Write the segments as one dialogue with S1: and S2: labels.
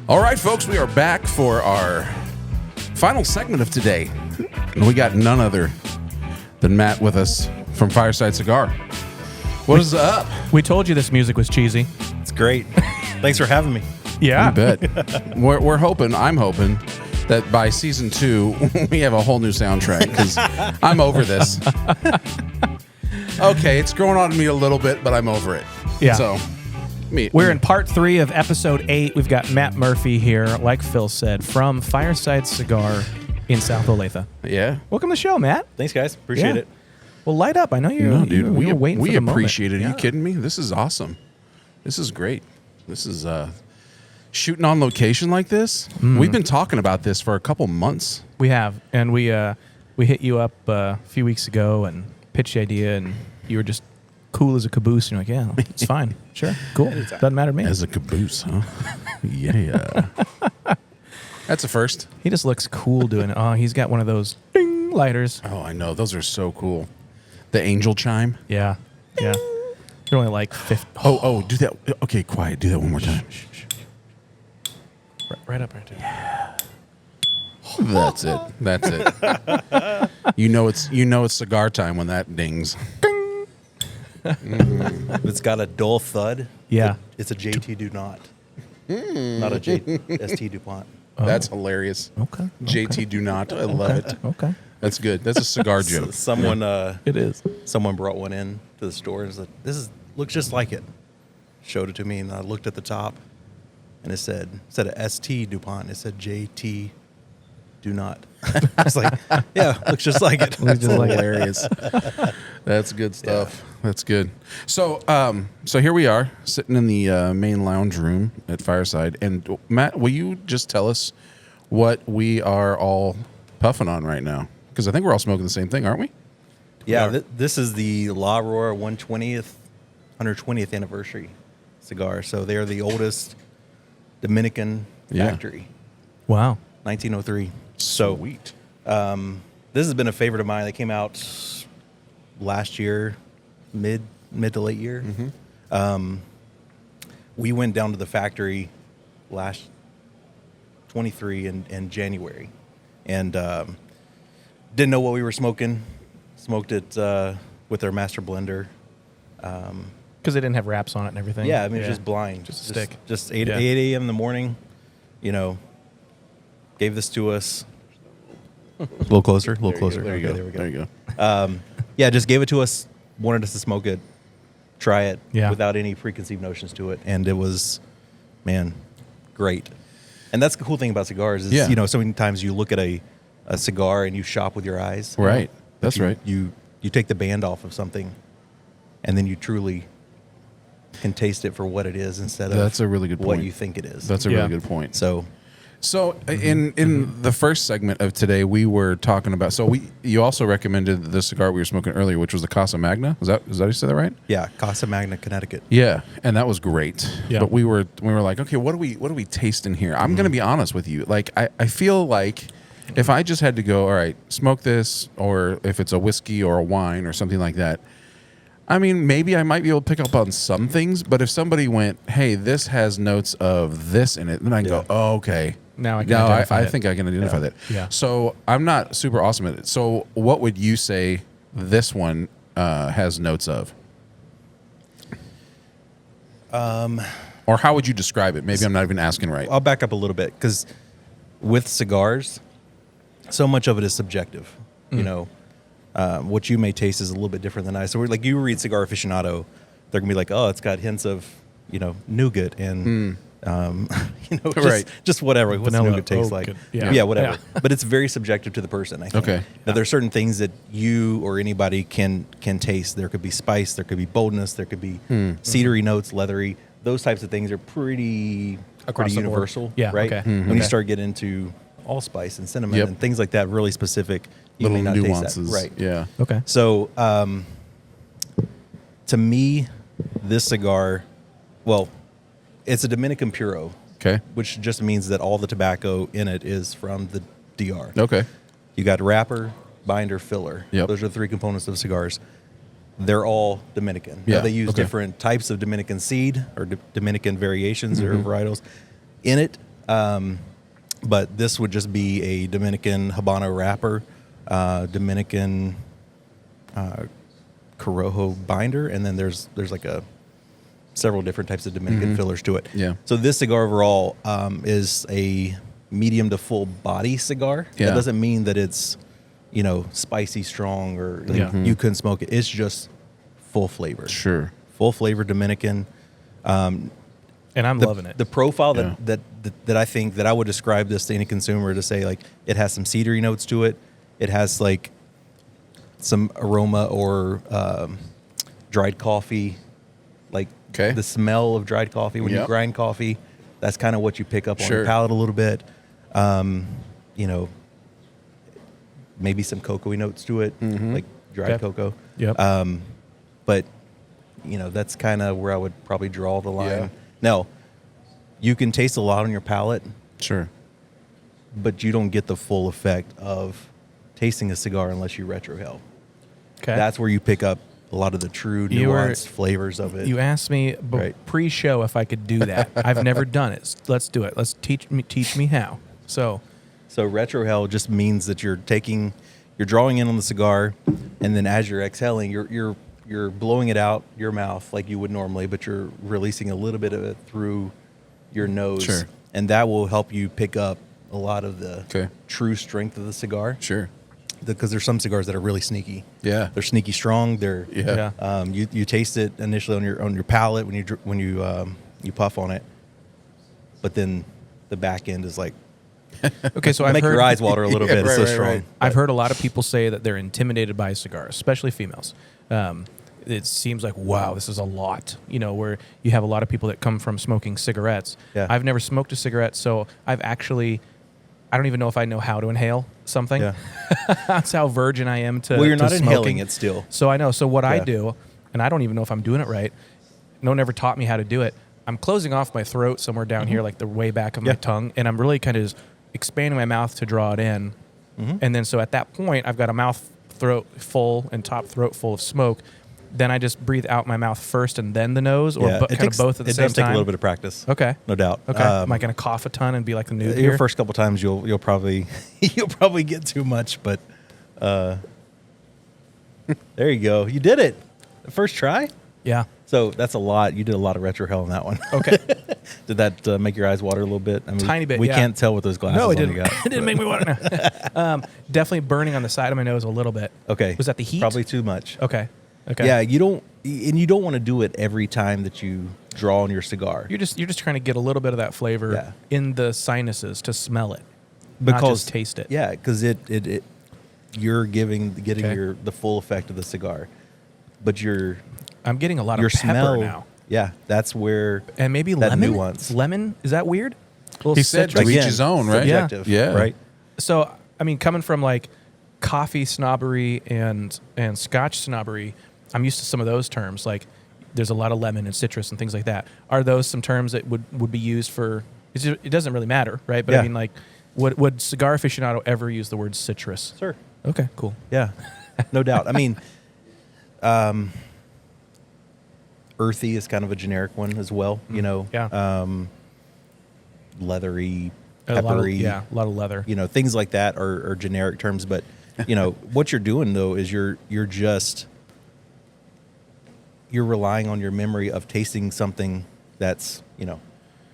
S1: All right, folks, we are back for our final segment of today. And we got none other than Matt with us from Fireside Cigar. What is up?
S2: We told you this music was cheesy.
S3: It's great. Thanks for having me.
S2: Yeah.
S1: You bet. I'm hoping that by season 2, we have a whole new soundtrack because I'm over this. Okay, it's growing on me a little bit, but I'm over it.
S2: Yeah.
S1: So,
S2: We're in part 3 of episode 8. We've got Matt Murphy here, like Phil said, from Fireside Cigar in South Olathe.
S1: Yeah.
S2: Welcome to the show, Matt.
S3: Thanks, guys. Appreciate it.
S2: Well, light up. I know you.
S1: No, dude,
S2: we were waiting for the moment.
S1: appreciate it. Are you kidding me? This is awesome. This is great. This is shooting on location like this. We've been talking about this for a couple months.
S2: We have, and we hit you up a few weeks ago and pitched the idea, and you were just cool as a caboose. And you're like, yeah, it's fine. Sure, cool. Doesn't matter to me.
S1: As a caboose, huh? Yeah. That's a first.
S2: He just looks cool doing it. Oh, he's got one of those ding lighters.
S1: Oh, I know. Those are so cool. The angel chime.
S2: Yeah. Yeah. They're only like 50.
S1: Oh, do that. Okay, quiet. Do that one more time.
S2: Right up right there.
S1: Yeah. That's it. That's it. You know it's cigar time when that dings.
S3: It's got a dull thud.
S2: Yeah.
S3: It's a JT Do Not. Not a ST DuPont.
S2: Oh.
S1: That's hilarious.
S2: Okay.
S1: JT Do Not. I love it.
S2: Okay.
S1: That's good. That's a cigar joke.
S3: Someone
S2: It is.
S3: someone brought one in to the store and said, looks just like it. Showed it to me and I looked at the top and it said instead of ST DuPont, it said JT Do Not. I was like, yeah, looks just like it.
S1: That's hilarious. That's good stuff. Yeah. That's good. So, so here we are sitting in the main lounge room at Fireside. And Matt, will you just tell us what we are all puffing on right now? Because I think we're all smoking the same thing, aren't we?
S3: Yeah, this is the La Aurora 120th anniversary cigar. So they're the oldest Dominican factory.
S2: Wow.
S3: 1903.
S1: Sweet.
S3: So this has been a favorite of mine. They came out last year, mid to late year. Mm-hmm. We went down to the factory last 23 in January, and didn't know what we were smoking. Smoked it with their master blender.
S2: Because they didn't have wraps on it and everything.
S3: Yeah, I mean, it's just blind.
S2: Just a stick.
S3: Just 8 a.m. in the morning, gave this to us. A little closer,
S1: There you go. There you go.
S3: Yeah, just gave it to us, wanted us to smoke it, try it without any preconceived notions to it. And it was, man, great. And that's the cool thing about cigars is, so many times you look at a cigar and you shop with your eyes.
S1: Right. That's right.
S3: You take the band off of something and then you truly can taste it for what it is instead of
S1: that's a really good point.
S3: What you think it is.
S1: That's a really good point.
S3: So
S1: in the first segment of today, we were talking about. You also recommended the cigar we were smoking earlier, which was the Casa Magna. Is that you said that right?
S3: Yeah, Casa Magna, Connecticut.
S1: Yeah, and that was great.
S2: Yeah.
S1: But we were like, okay, what do we taste in here? I'm going to be honest with you. Like, I feel like if I just had to go, all right, smoke this, or if it's a whiskey or a wine or something like that. I mean, maybe I might be able to pick up on some things, but if somebody went, hey, this has notes of this in it, then I can go, oh, okay.
S2: Now I can identify
S1: I think I can identify that.
S2: Yeah.
S1: So I'm not super awesome at it. So what would you say this one has notes of? Or how would you describe it? Maybe I'm not even asking right.
S3: I'll back up a little bit because with cigars, so much of it is subjective. What you may taste is a little bit different than I. So we're like, you read Cigar Aficionado, they're gonna be like, oh, it's got hints of, nougat and just whatever. What's
S2: Vanilla,
S3: nougat taste like?
S2: Yeah.
S3: Whatever.
S2: Yeah.
S3: But it's very subjective to the person. I think.
S1: Okay.
S3: Now there's certain things that you or anybody can taste. There could be spice, there could be boldness, there could be cedary notes, leathery. Those types of things are pretty universal.
S2: Yeah.
S3: Right.
S2: Okay.
S3: When you start getting into allspice and cinnamon
S1: Yep.
S3: and things like that, really specific. You
S1: Little
S3: may not
S1: nuances.
S3: taste that. Right.
S1: Yeah.
S2: Okay.
S3: So, to me, this cigar, well, it's a Dominican Puro.
S1: Okay.
S3: Which just means that all the tobacco in it is from the DR.
S1: Okay.
S3: You got wrapper, binder, filler.
S1: Yep.
S3: Those are the three components of cigars. they're all Dominican.
S1: Yeah,
S3: Now, they use
S1: okay.
S3: different types of Dominican seed or Dominican variations or varietals in it. But this would just be a Dominican Habano wrapper, Dominican Corojo binder, and then there's like several different types of Dominican fillers to it.
S1: Yeah.
S3: So this cigar overall is a medium to full body cigar.
S1: Yeah.
S3: That doesn't mean that it's, spicy, strong, or like
S2: Yeah.
S3: you couldn't smoke it. It's just full flavor.
S1: Sure.
S3: Full flavor Dominican.
S2: And I'm loving it.
S3: The profile
S1: Yeah.
S3: that I think that I would describe this to any consumer to say, like, it has some cedary notes to it. It has like some aroma or dried coffee, like
S1: Okay.
S3: the smell of dried coffee when you
S1: Yep.
S3: grind coffee. That's kind of what you pick up on
S1: Sure.
S3: your palate a little bit. Maybe some cocoa-y notes to it, like dried
S2: Okay.
S3: cocoa.
S2: Yep.
S3: But that's kind of where I would probably draw the line.
S1: Yeah.
S3: Now, you can taste a lot on your palate,
S1: Sure.
S3: but you don't get the full effect of tasting a cigar unless you retrohale.
S2: Okay.
S3: That's where you pick up a lot of the true
S2: You were-
S3: nuanced flavors of it.
S2: You asked me
S3: Right.
S2: pre-show if I could do that. I've never done it. Let's do it. Let's teach me how. So
S3: So retrohale just means that you're drawing in on the cigar, and then as you're exhaling, you're blowing it out your mouth like you would normally, but you're releasing a little bit of it through your nose.
S1: Sure.
S3: And that will help you pick up a lot of the
S1: Okay.
S3: true strength of the cigar.
S1: Sure.
S3: Because there's some cigars that are really sneaky.
S1: Yeah.
S3: They're sneaky strong. They're
S1: Yeah.
S3: you taste it initially on your palate when you puff on it, but then the back end is like
S2: okay, so I've
S3: make
S2: heard
S3: your eyes water a little
S1: Yeah,
S3: bit. It's so
S1: right,
S3: strong.
S1: right.
S2: I've heard a lot of people say that they're intimidated by cigars, especially females. It seems like, wow, this is a lot. Where you have a lot of people that come from smoking cigarettes.
S3: Yeah.
S2: I've never smoked a cigarette, so I don't even know if I know how to inhale something.
S3: Yeah.
S2: That's how virgin I am to
S3: Well, you're
S2: to
S3: not inhaling
S2: smoking.
S3: it still.
S2: So I know. So what I
S3: Yeah.
S2: do, and I don't even know if I'm doing it right. No one ever taught me how to do it. I'm closing off my throat somewhere down here, like the way back of my
S3: Yeah.
S2: tongue, and I'm really kind of just expanding my mouth to draw it in. And then so at that point, I've got a mouth throat full and top throat full of smoke. Then I just breathe out my mouth first and then the nose, or kind of both at the
S3: it
S2: same
S3: does take
S2: time.
S3: a little bit of practice.
S2: Okay.
S3: No doubt.
S2: Okay. Am I going to cough a ton and be like the noob
S3: Your
S2: here?
S3: first couple times you'll probably get too much, but there you go. You did it. The first try.
S2: Yeah.
S3: So that's a lot. You did a lot of retrohale on that one.
S2: Okay.
S3: Did that make your eyes water a little bit? I mean,
S2: Tiny bit,
S3: We
S2: yeah.
S3: can't tell with those glasses.
S2: No, it
S3: on
S2: didn't.
S3: you got,
S2: It didn't make me want to. Definitely burning on the side of my nose a little bit.
S3: Okay.
S2: Was that the heat?
S3: Probably too much.
S2: Okay. Okay.
S3: Yeah, you don't want to do it every time that you draw on your cigar.
S2: You're just trying to get a little bit of that flavor
S3: Yeah.
S2: in the sinuses to smell it, not just taste it.
S3: Yeah, because you're getting
S2: Okay.
S3: the full effect of the cigar, but
S2: I'm getting a lot
S3: your
S2: of pepper
S3: smell
S2: now,
S3: Yeah, that's where
S2: and maybe
S3: that
S2: lemon.
S3: nuance.
S2: Lemon, is that weird? A little
S1: He said
S2: citrus.
S1: to each
S3: Again,
S1: his own, right?
S3: subjective,
S1: Yeah.
S3: right.
S2: So I mean, coming from like coffee snobbery and Scotch snobbery, I'm used to some of those terms. Like there's a lot of lemon and citrus and things like that. Are those some terms that would be used for? It doesn't really matter, right? But
S3: Yeah.
S2: I mean, like, would cigar aficionado ever use the word citrus?
S3: Sure.
S2: Okay, cool.
S3: Yeah, no doubt. I mean, earthy is kind of a generic one as well.
S2: Yeah.
S3: Leathery,
S2: A lot of,
S3: peppery.
S2: a lot of leather.
S3: Things like that are generic terms. But what you're doing though is you're relying on your memory of tasting something that's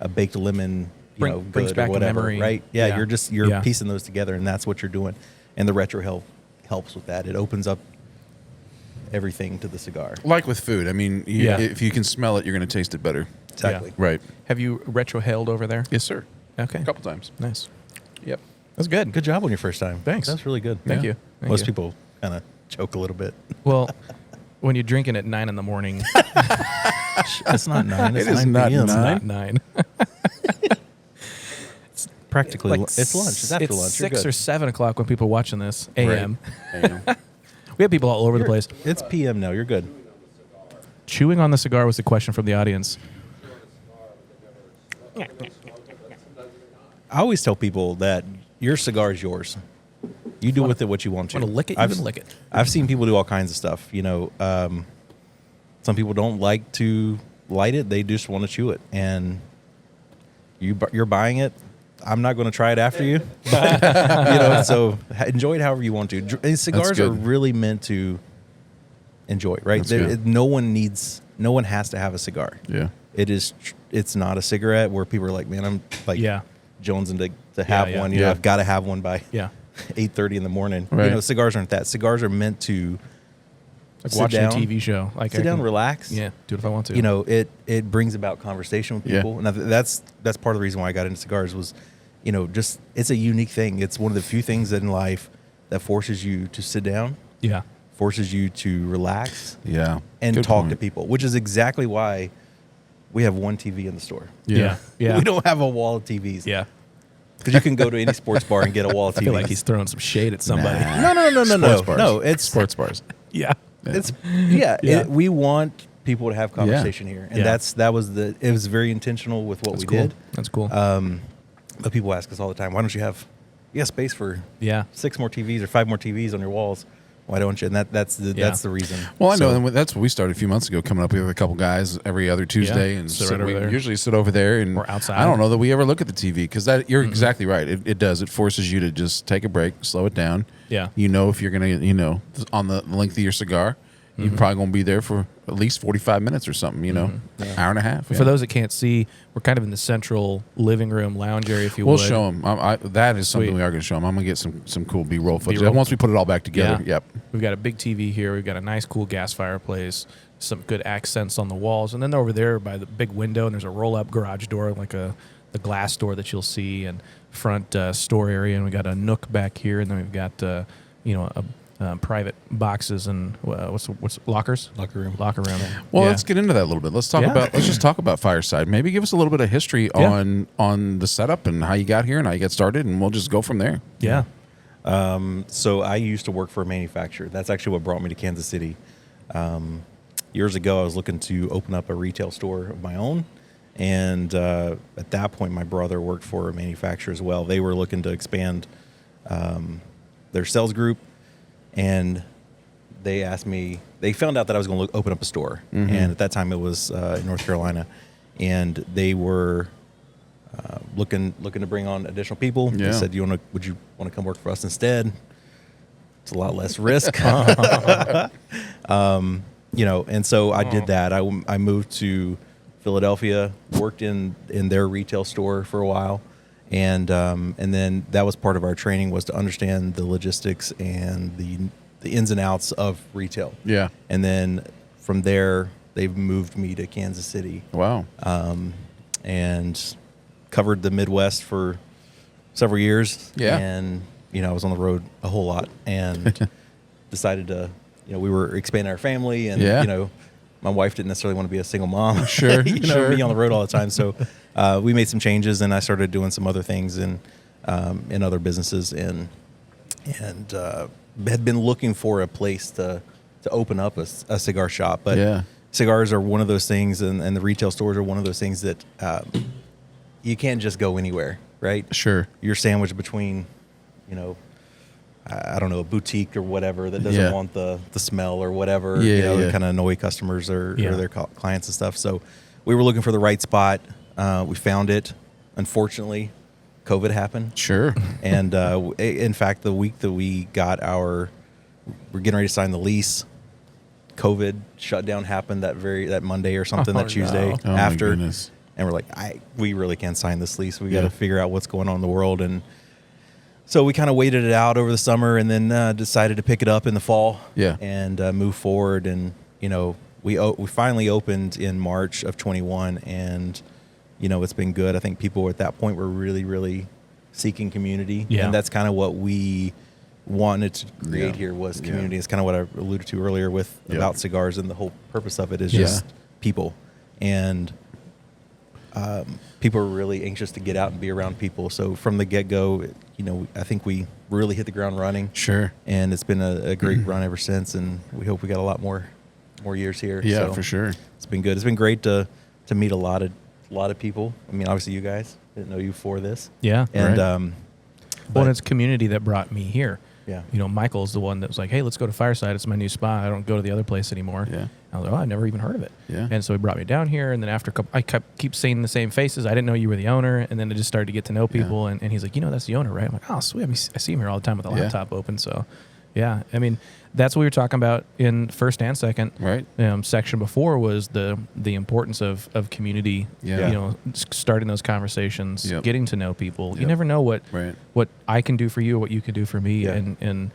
S3: a baked lemon,
S2: Brings
S3: good
S2: back
S3: or
S2: a
S3: whatever,
S2: memory.
S3: right? Yeah,
S2: Yeah.
S3: you're
S2: Yeah.
S3: piecing those together, and that's what you're doing. And the retrohale helps with that. It opens up everything to the cigar.
S1: Like with food, I mean,
S2: Yeah.
S1: if you can smell it, you're going to taste it better.
S3: Exactly.
S1: Right.
S2: Have you retrohaled over there?
S1: Yes, sir.
S2: Okay.
S1: A couple times.
S2: Nice.
S1: Yep.
S2: That's good.
S3: Good job on your first time.
S2: Thanks.
S3: That's really good.
S2: Thank
S1: Yeah.
S2: you. Thank
S3: Most
S2: you.
S3: people kind of choke a little bit.
S2: Well, when you're drinking at 9 a.m,
S3: It's not 9. It's
S1: It is
S3: 9
S1: not
S3: p.m.
S2: it's
S1: 9.
S2: not 9.
S3: Practically,
S2: Like
S3: it's lunch. It's after lunch. You're
S2: 6
S3: good.
S2: or 7 o'clock when people are watching this a.m.
S1: Right.
S2: We have people all over the place.
S3: It's p.m. now. You're good.
S2: Chewing on the cigar was the question from the audience.
S3: I always tell people that your cigar is yours. You do with it what you want to.
S2: Want to lick it? You can lick it.
S3: I've seen people do all kinds of stuff. Some people don't like to light it; they just want to chew it. And you're buying it. I'm not going to try it after you. So enjoy it however you want to. And cigars are really meant to enjoy, right? No one has to have a cigar.
S1: Yeah.
S3: It's not a cigarette where people are like, man, I'm like jonesing to have one. I've got to have one by 8:30 in the morning.
S1: Right.
S3: Cigars aren't that. Cigars are meant to
S2: like watching a TV show. Like
S3: sit down, relax.
S2: Yeah, do it if I want to.
S3: It brings about conversation with people. And that's part of the reason why I got into cigars was, just it's a unique thing. It's one of the few things that in life that forces you to sit down.
S2: Yeah.
S3: Forces you to relax.
S1: Yeah.
S3: And
S1: Good
S3: talk
S1: point.
S3: to people, which is exactly why we have one TV in the store.
S2: Yeah.
S3: We don't have a wall of TVs.
S2: Yeah.
S3: Because you can go to any sports bar and get a wall of TVs.
S2: I feel like he's throwing some shade at somebody.
S3: No.
S1: Sports bars.
S3: No, it's
S1: sports bars.
S2: Yeah.
S3: We want people to have conversation here, and it was very intentional with what we did.
S2: That's cool.
S3: But people ask us all the time, why don't you have space for 6 more TVs or 5 more TVs on your walls? Why don't you? And that's the reason.
S1: Well, I know, and that's what we started a few months ago, coming up with a couple guys every other Tuesday, and we usually sit over there and
S2: or outside.
S1: I don't know that we ever look at the TV because you're exactly right. It does. It forces you to just take a break, slow it down.
S2: Yeah.
S1: If you're gonna, on the length of your cigar, you're probably gonna be there for at least 45 minutes or something. Hour and a half.
S2: For those that can't see, we're kind of in the central living room lounge area, if you will.
S1: We'll show them. That is something we are going to show them. I'm going to get some cool B-roll footage once we put it all back together.
S2: Yeah.
S1: Yep.
S2: We've got a big TV here. We've got a nice, cool gas fireplace, some good accents on the walls. And then over there by the big window, and there's a roll-up garage door, like the glass door that you'll see, and front store area. And we got a nook back here, and then we've got private boxes and what's lockers?
S3: Locker room.
S1: Well, let's get into that a little bit. Let's just talk about Fireside. Maybe give us a little bit of history on the setup and how you got here and how you got started, and we'll just go from there.
S2: Yeah.
S3: So I used to work for a manufacturer. That's actually what brought me to Kansas City. Years ago, I was looking to open up a retail store of my own. And at that point, my brother worked for a manufacturer as well. They were looking to expand their sales group. And they asked me, they found out that I was going to open up a store. And at that time, it was in North Carolina. And they were looking to bring on additional people. They said, would you want to come work for us instead? It's a lot less risk. And so I did that. I moved to Philadelphia, worked in their retail store for a while. And then that was part of our training, was to understand the logistics and the ins and outs of retail.
S1: Yeah.
S3: And then from there, they've moved me to Kansas City.
S1: Wow.
S3: And covered the Midwest for several years.
S1: Yeah.
S3: And, I was on the road a whole lot and decided to, we were expanding our family and, my wife didn't necessarily want to be a single mom.
S1: Sure.
S3: Be on the road all the time. So we made some changes, and I started doing some other things in other businesses, and had been looking for a place to open up a cigar shop. But cigars are one of those things, and the retail stores are one of those things that you can't just go anywhere, right?
S1: Sure.
S3: You're sandwiched between, I don't know, a boutique or whatever that doesn't want the smell or whatever, kind of annoy customers or their clients and stuff. So we were looking for the right spot. We found it. Unfortunately, COVID happened.
S1: Sure.
S3: And in fact, the week that we're getting ready to sign the lease, COVID shutdown happened that Monday or something, that Tuesday after.
S1: My goodness.
S3: And we're like, we really can't sign this lease. We got to figure out what's going on in the world. And so we kind of waited it out over the summer, and then decided to pick it up in the fall. Yeah. And move forward. And we finally opened in March of 21, and it's been good. I think people at that point were really, really seeking community. Yeah. And that's kind of what we wanted to create here, was community. It's kind of what I alluded to earlier about cigars, and the whole purpose of it is just people. And people are really anxious to get out and be around people. So from the get-go, I think we really hit the ground running.
S1: Sure.
S3: And it's been a great run ever since, and we hope we got a lot more years here.
S1: Yeah,
S3: so
S1: for sure.
S3: It's been good. It's been great to meet a lot of people. I mean, obviously you guys, didn't know you for this.
S2: Yeah.
S3: And
S2: and it's community that brought me here.
S3: Yeah.
S2: Michael's the one that was like, hey, let's go to Fireside. It's my new spot. I don't go to the other place anymore.
S1: Yeah.
S2: I was like, oh, I never even heard of it.
S1: Yeah.
S2: And so he brought me down here. And then after a couple, I keep seeing the same faces. I didn't know you were the owner. And then I just started to get to know people. And he's like, that's the owner, right? I'm like, oh, sweet. I see him here all the time with the laptop open. So, yeah. I mean, that's what we were talking about in first and second section before was the importance of community, starting those conversations, getting to know people. You never know what I can do for you or what you can do for me. And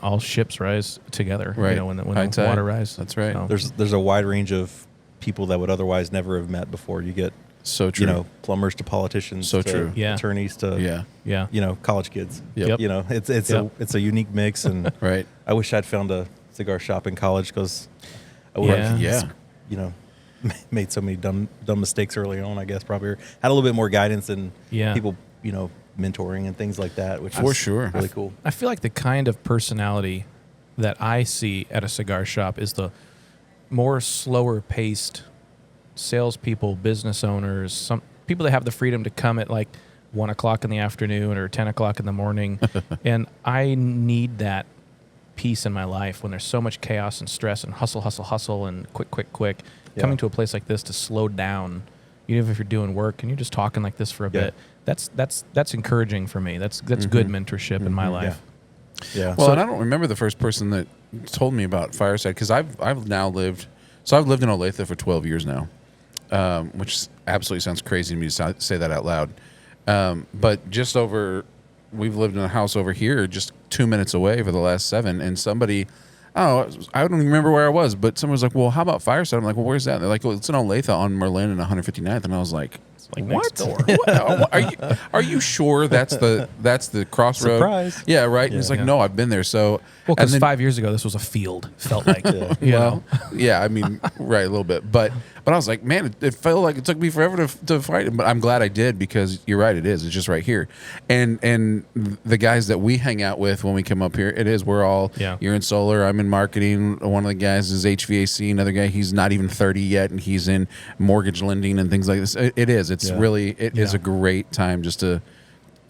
S2: all ships rise together, when the water rises.
S1: That's right.
S3: So. There's a wide range of people that would otherwise never have met before. You get
S1: so true.
S3: Plumbers to politicians,
S1: so
S3: to
S1: true.
S3: Attorneys to college kids.
S1: Yep.
S3: It's a unique mix, and I wish I'd found a cigar shop in college because I would have made so many dumb mistakes early on. I guess probably had a little bit more guidance and people mentoring and things like that, which
S1: for
S3: is
S1: sure
S3: really cool.
S2: I feel like the kind of personality that I see at a cigar shop is the more slower paced salespeople, business owners, some people that have the freedom to come at like 1 o'clock in the afternoon or 10 o'clock in the morning. And I need that peace in my life when there's so much chaos and stress and hustle and quick. Coming to a place like this to slow down, even if you're doing work and you're just talking like this for a bit. That's encouraging for me. That's good mentorship in my life.
S3: Yeah.
S1: Well, and I don't remember the first person that told me about Fireside because I've now lived in Olathe for 12 years now, which absolutely sounds crazy to me to say that out loud. But we've lived in a house over here just 2 minutes away for the last 7, and somebody. Oh, I don't even remember where I was, but someone was like, well, how about Fireside? I'm like, well, where's that? And they're like, well, it's in Olathe on Merlin and 159th. And I was like what? What? Are you sure that's the crossroad?
S3: Surprise.
S1: Yeah, right. And he's like, no, I've been there. So,
S2: because 5 years ago, this was a field, felt like.
S1: I mean, right, a little bit. But I was like, man, it felt like it took me forever to fight it. But I'm glad I did because you're right, it is. It's just right here. And the guys that we hang out with when we come up here, it is. We're all, you're in solar, I'm in marketing. One of the guys is HVAC. Another guy, he's not even 30 yet, and he's in mortgage lending and things like this. It is. It's really, it is a great time just to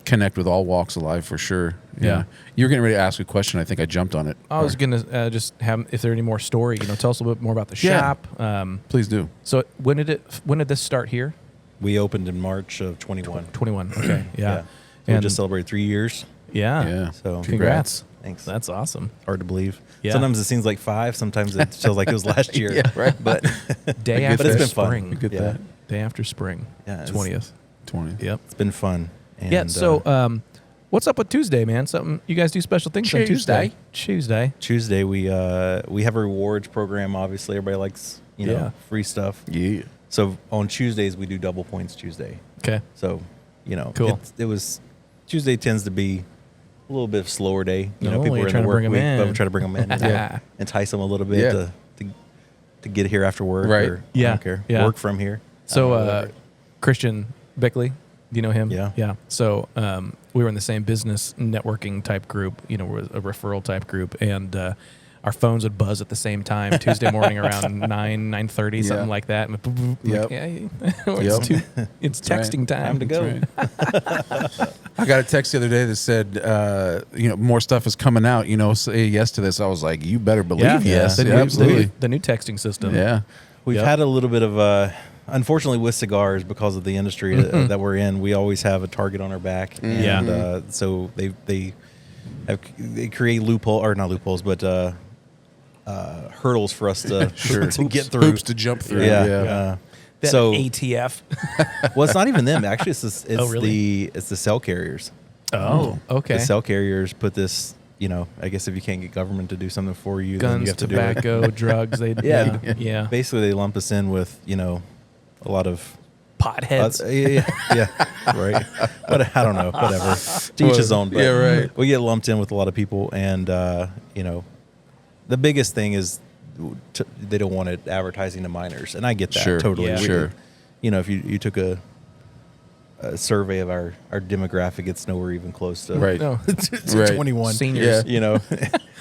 S1: connect with all walks of life for sure. Yeah. You're getting ready to ask a question. I think I jumped on it.
S2: I was going to just have, if there any more story, tell us a little bit more about the shop.
S1: Please do.
S2: So when did this start here?
S3: We opened in March of 21.
S2: 21. Okay. Yeah.
S3: So we just celebrated 3 years.
S2: Yeah.
S3: So
S2: congrats.
S3: Thanks.
S2: That's awesome.
S3: Hard to believe.
S2: Yeah.
S3: Sometimes it seems like 5. Sometimes it feels like it was last year. But
S2: day after
S3: it's been
S2: spring.
S3: Fun.
S2: Day after spring. 20th.
S1: 20th.
S2: Yep.
S3: It's been fun. And,
S2: so what's up with Tuesday, man? Something you guys do special things on Tuesday.
S3: Tuesday we have a rewards program. Obviously, everybody likes free stuff.
S1: Yeah.
S3: So on Tuesdays we do double points Tuesday.
S2: Okay.
S3: So
S2: cool.
S3: It was Tuesday tends to be a little bit of a slower day. People are in
S2: trying
S3: the
S2: to
S3: work
S2: bring
S3: week,
S2: them in.
S3: but we try to bring them in. Entice them a little bit to get here after work.
S1: Right.
S3: Or, I don't care. Work from here.
S2: So Christian Bickley, do you know him?
S3: Yeah.
S2: So we were in the same business networking type group, we're a referral type group, and our phones would buzz at the same time Tuesday morning around 9:30, something like that. It's texting time
S3: to go.
S1: I got a text the other day that said, more stuff is coming out. Say yes to this. I was like, you better believe yes. Absolutely.
S2: The new texting system.
S1: Yeah.
S3: We've had a little bit of unfortunately with cigars, because of the industry that we're in, we always have a target on our back. And so they create not loopholes, but hurdles for us to to get through.
S1: Hoops to jump through.
S2: That
S3: so
S2: ATF.
S3: Well, it's not even them. Actually, it's
S2: really?
S3: the cell carriers.
S2: Oh, okay.
S3: The cell carriers put this. I guess if you can't get government to do something for you, then you
S2: Guns,
S3: have to
S2: tobacco,
S3: do it.
S2: drugs. Yeah.
S3: Basically, they lump us in with a lot of
S2: potheads.
S3: Right. But I don't know. Whatever. To each his own. But
S1: right.
S3: We get lumped in with a lot of people, and the biggest thing is they don't want it advertising to minors, and I get that totally.
S1: Yeah. Sure.
S3: If you took a survey of our demographic, it's nowhere even close to
S1: to
S3: 21
S2: seniors.